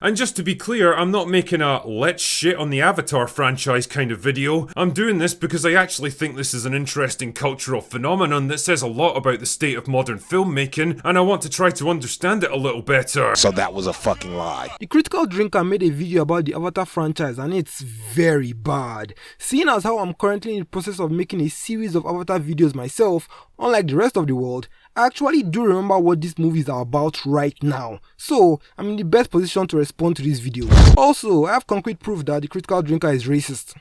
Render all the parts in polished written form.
And just to be clear, I'm not making a let's shit on the Avatar franchise kind of video. I'm doing this because I actually think this is an interesting cultural phenomenon that says a lot about the state of modern filmmaking, and I want to try to understand it a little better. So that was a fucking lie. The Critical Drinker made a video about the Avatar franchise and it's very bad. Seeing as how I'm currently in the process of making a series of Avatar videos myself, unlike the rest of the world, I actually do remember what these movies are about right now, so I'm in the best position to respond to this video. Also, I have concrete proof that the Critical Drinker is racist.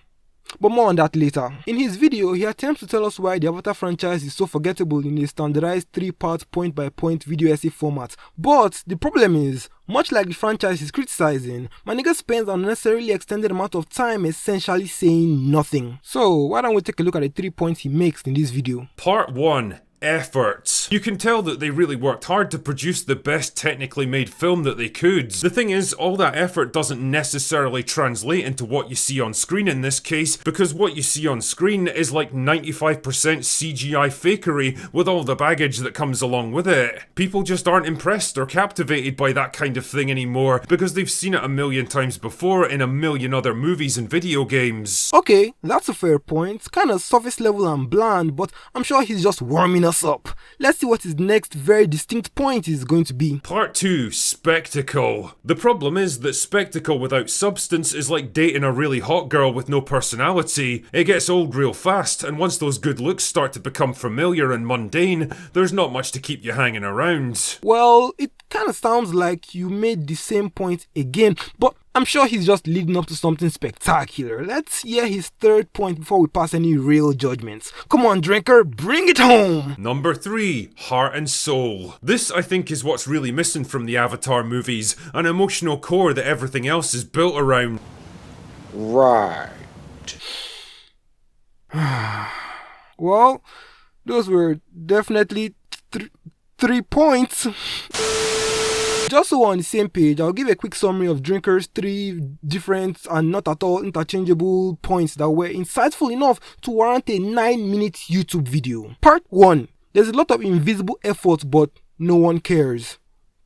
But more on that later. In his video, he attempts to tell us why the Avatar franchise is so forgettable in a standardized 3-part point-by-point video essay format. But the problem is, much like the franchise he's criticizing, my nigga spends an unnecessarily extended amount of time essentially saying nothing. So why don't we take a look at the 3 points he makes in this video. Part 1. Effort. You can tell that they really worked hard to produce the best technically made film that they could. The thing is, all that effort doesn't necessarily translate into what you see on screen in this case, because what you see on screen is like 95% CGI fakery with all the baggage that comes along with it. People just aren't impressed or captivated by that kind of thing anymore, because they've seen it a million times before in a million other movies and video games. Okay, that's a fair point. Kinda surface level and bland, but I'm sure he's just warming us up. Let's see what his next very distinct point is going to be. Part 2. Spectacle. The problem is that spectacle without substance is like dating a really hot girl with no personality. It gets old real fast, and once those good looks start to become familiar and mundane, there's not much to keep you hanging around. Well, it kinda sounds like you made the same point again, but I'm sure he's just leading up to something spectacular. Let's hear his third point before we pass any real judgments. Come on, drinker, bring it home! Number 3. Heart and soul. This, I think, is what's really missing from the Avatar movies, an emotional core that everything else is built around. Right. Well, those were definitely 3 points. Just so we're on the same page, I'll give a quick summary of Drinker's 3 different and not at all interchangeable points that were insightful enough to warrant a 9-minute YouTube video. Part 1. There's a lot of invisible effort but no one cares.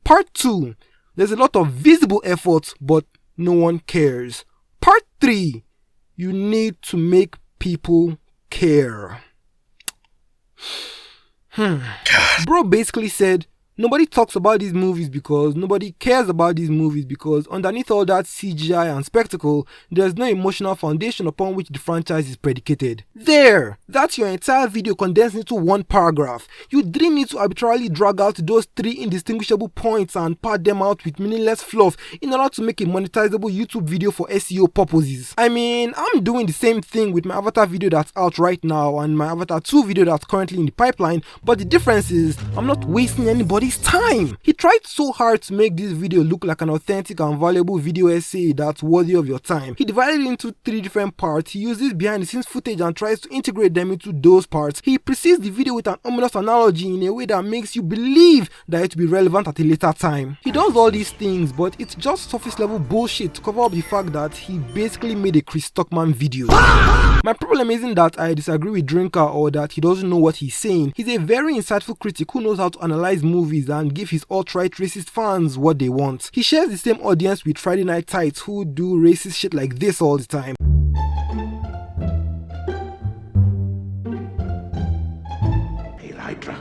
Part 2. There's a lot of visible effort but no one cares. Part 3. You need to make people care. Bro basically said, nobody talks about these movies because nobody cares about these movies because underneath all that CGI and spectacle, there's no emotional foundation upon which the franchise is predicated. There! That's your entire video condensed into one paragraph. You didn't need to arbitrarily drag out those 3 indistinguishable points and pad them out with meaningless fluff in order to make a monetizable YouTube video for SEO purposes. I mean, I'm doing the same thing with my Avatar video that's out right now and my Avatar 2 video that's currently in the pipeline, but the difference is, I'm not wasting anybody's time. He tried so hard to make this video look like an authentic and valuable video essay that's worthy of your time. He divided it into 3 different parts. He uses behind the scenes footage and tries to integrate them into those parts. He precedes the video with an ominous analogy in a way that makes you believe that it will be relevant at a later time. He does all these things, but it's just surface level bullshit to cover up the fact that he basically made a Chris Stockman video. My problem isn't that I disagree with Drinker or that he doesn't know what he's saying. He's a very insightful critic who knows how to analyze movies and give his alt-right racist fans what they want. He shares the same audience with Friday Night Tights who do racist shit like this all the time. Hail Hydra.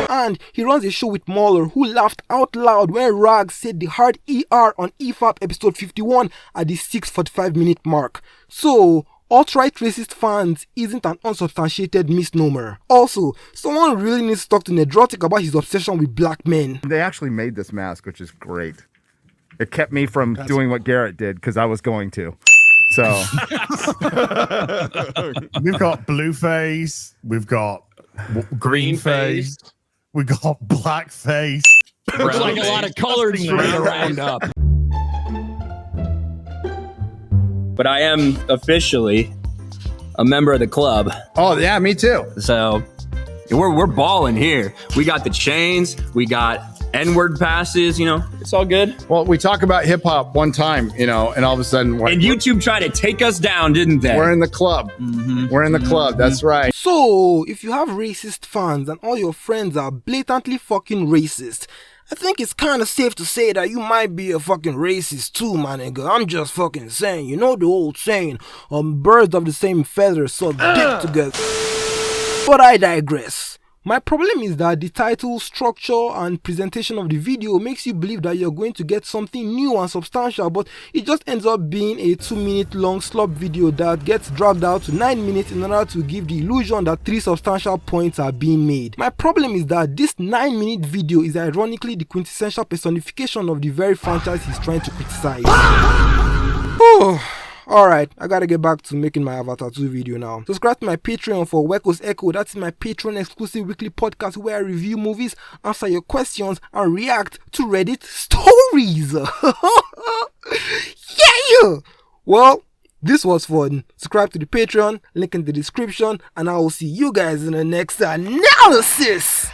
And he runs a show with Mauler, who laughed out loud when Rag said the hard ER on EFAP episode 51 at the 6:45-minute mark. So, alt-right racist fans isn't an unsubstantiated misnomer. Also, someone really needs to talk to Nedrotic about his obsession with black men. They actually made this mask, which is great. It kept me from doing what Garrett did, because I was going to. So we've got blue face, we've got green face, we've got black face. Looks like a lot of colors round up. But I am officially a member of the club. Oh yeah, me too. So we're balling here. We got the chains, we got N-word passes, you know, it's all good. Well, we talk about hip hop one time, you know, and all of a sudden, And YouTube tried to take us down, didn't they? we're in the club. We're in the club. That's right. So, if you have racist fans and all your friends are blatantly fucking racist, I think it's kind of safe to say that you might be a fucking racist too, my nigga. I'm just fucking saying, you know the old saying, birds of the same feather suck dick together. But I digress. My problem is that the title, structure, and presentation of the video makes you believe that you're going to get something new and substantial, but it just ends up being a 2-minute long slop video that gets dragged out to 9 minutes in order to give the illusion that 3 substantial points are being made. My problem is that this 9-minute video is ironically the quintessential personification of the very franchise he's trying to criticize. Alright, I gotta get back to making my Avatar 2 video now. Subscribe to my Patreon for Weko's Echo. That's my Patreon exclusive weekly podcast where I review movies, answer your questions, and react to Reddit stories. Yeah! Well, this was fun. Subscribe to the Patreon, link in the description, and I will see you guys in the next analysis.